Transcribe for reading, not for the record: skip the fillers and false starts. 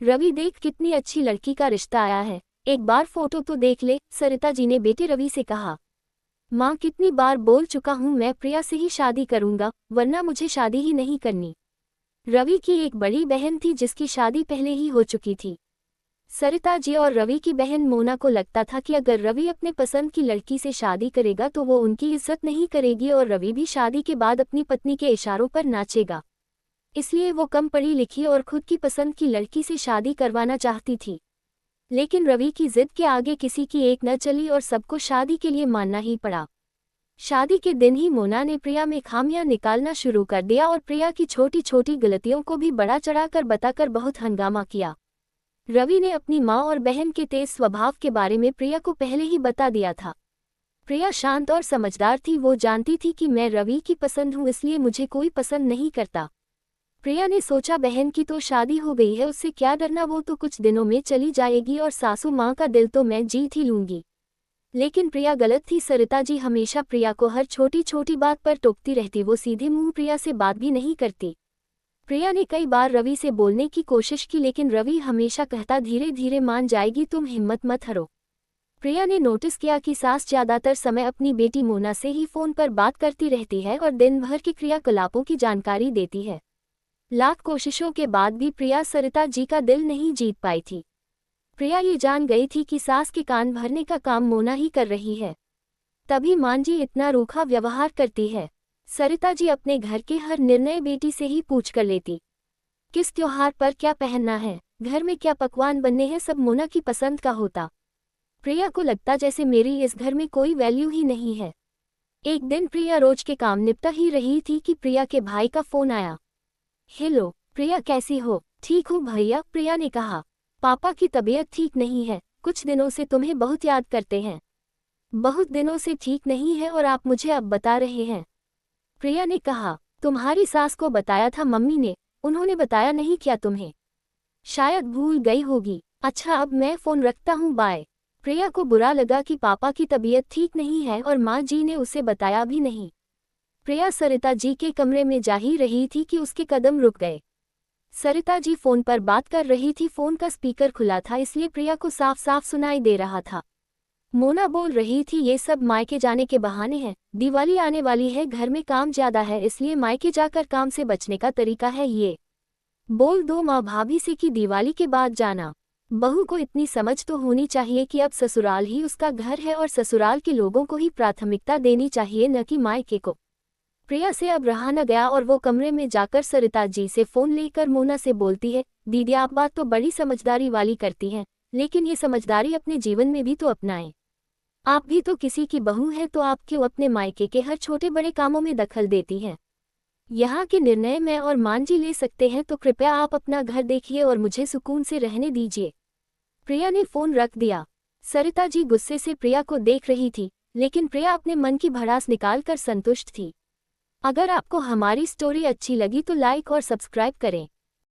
रवि देख कितनी अच्छी लड़की का रिश्ता आया है, एक बार फोटो तो देख ले, सरिता जी ने बेटे रवि से कहा। माँ कितनी बार बोल चुका हूँ मैं प्रिया से ही शादी करूंगा, वरना मुझे शादी ही नहीं करनी। रवि की एक बड़ी बहन थी जिसकी शादी पहले ही हो चुकी थी। सरिता जी और रवि की बहन मोना को लगता था कि अगर रवि अपने पसंद की लड़की से शादी करेगा तो वो उनकी इज्जत नहीं करेगी और रवि भी शादी के बाद अपनी पत्नी के इशारों पर नाचेगा। इसलिए वो कम पढ़ी लिखी और खुद की पसंद की लड़की से शादी करवाना चाहती थी। लेकिन रवि की जिद के आगे किसी की एक न चली और सबको शादी के लिए मानना ही पड़ा। शादी के दिन ही मोना ने प्रिया में खामियां निकालना शुरू कर दिया और प्रिया की छोटी छोटी गलतियों को भी बड़ा चढ़ाकर बताकर बहुत हंगामा किया। रवि ने अपनी माँ और बहन के तेज स्वभाव के बारे में प्रिया को पहले ही बता दिया था। प्रिया शांत और समझदार थी, वो जानती थी कि मैं रवि की पसंद हूँ, इसलिए मुझे कोई पसंद नहीं करता। प्रिया ने सोचा बहन की तो शादी हो गई है, उससे क्या डरना, वो तो कुछ दिनों में चली जाएगी और सासू माँ का दिल तो मैं जीत ही लूंगी। लेकिन प्रिया गलत थी। सरिता जी हमेशा प्रिया को हर छोटी छोटी बात पर टोकती रहती, वो सीधे मुंह प्रिया से बात भी नहीं करती। प्रिया ने कई बार रवि से बोलने की कोशिश की, लेकिन रवि हमेशा कहता धीरे धीरे मान जाएगी, तुम हिम्मत मत हारो। प्रिया ने नोटिस किया कि सास ज्यादातर समय अपनी बेटी मोना से ही फोन पर बात करती रहती है और दिन भर के क्रियाकलापों की जानकारी देती है। लाख कोशिशों के बाद भी प्रिया सरिता जी का दिल नहीं जीत पाई थी। प्रिया ये जान गई थी कि सास के कान भरने का काम मोना ही कर रही है, तभी मां जी इतना रूखा व्यवहार करती है। सरिता जी अपने घर के हर निर्णय बेटी से ही पूछ कर लेती। किस त्योहार पर क्या पहनना है, घर में क्या पकवान बनने हैं, सब मोना की पसंद का होता। प्रिया को लगता जैसे मेरी इस घर में कोई वैल्यू ही नहीं है। एक दिन प्रिया रोज के काम निपटा ही रही थी कि प्रिया के भाई का फोन आया। हेलो प्रिया, कैसी हो? ठीक हूँ भैया, प्रिया ने कहा। पापा की तबीयत ठीक नहीं है, कुछ दिनों से तुम्हें बहुत याद करते हैं। बहुत दिनों से ठीक नहीं है और आप मुझे अब बता रहे हैं? प्रिया ने कहा। तुम्हारी सास को बताया था मम्मी ने, उन्होंने बताया नहीं क्या तुम्हें? शायद भूल गई होगी। अच्छा अब मैं फोन रखता हूँ, बाय। प्रिया को बुरा लगा कि पापा की तबीयत ठीक नहीं है और माँ जी ने उसे बताया भी नहीं। प्रिया सरिता जी के कमरे में जा ही रही थी कि उसके कदम रुक गए। सरिता जी फोन पर बात कर रही थी, फोन का स्पीकर खुला था इसलिए प्रिया को साफ साफ सुनाई दे रहा था। मोना बोल रही थी, ये सब मायके जाने के बहाने हैं, दिवाली आने वाली है, घर में काम ज्यादा है, इसलिए मायके जाकर काम से बचने का तरीका है ये। बोल दो माँ भाभी से कि दिवाली के बाद जाना। बहू को इतनी समझ तो होनी चाहिए कि अब ससुराल ही उसका घर है और ससुराल के लोगों को ही प्राथमिकता देनी चाहिए, न कि मायके को। प्रिया से अब रहा न गया और वो कमरे में जाकर सरिता जी से फोन लेकर मोना से बोलती है, दीदी आप बात तो बड़ी समझदारी वाली करती हैं, लेकिन ये समझदारी अपने जीवन में भी तो अपनाएं। आप भी तो किसी की बहू हैं, तो आप क्यों अपने मायके के हर छोटे बड़े कामों में दखल देती हैं? यहाँ के निर्णय मैं और मान जी ले सकते हैं, तो कृपया आप अपना घर देखिए और मुझे सुकून से रहने दीजिए। प्रिया ने फोन रख दिया। सरिता जी गुस्से से प्रिया को देख रही थी, लेकिन प्रिया अपने मन की भड़ास निकालकर संतुष्ट थी। अगर आपको हमारी स्टोरी अच्छी लगी तो लाइक और सब्सक्राइब करें।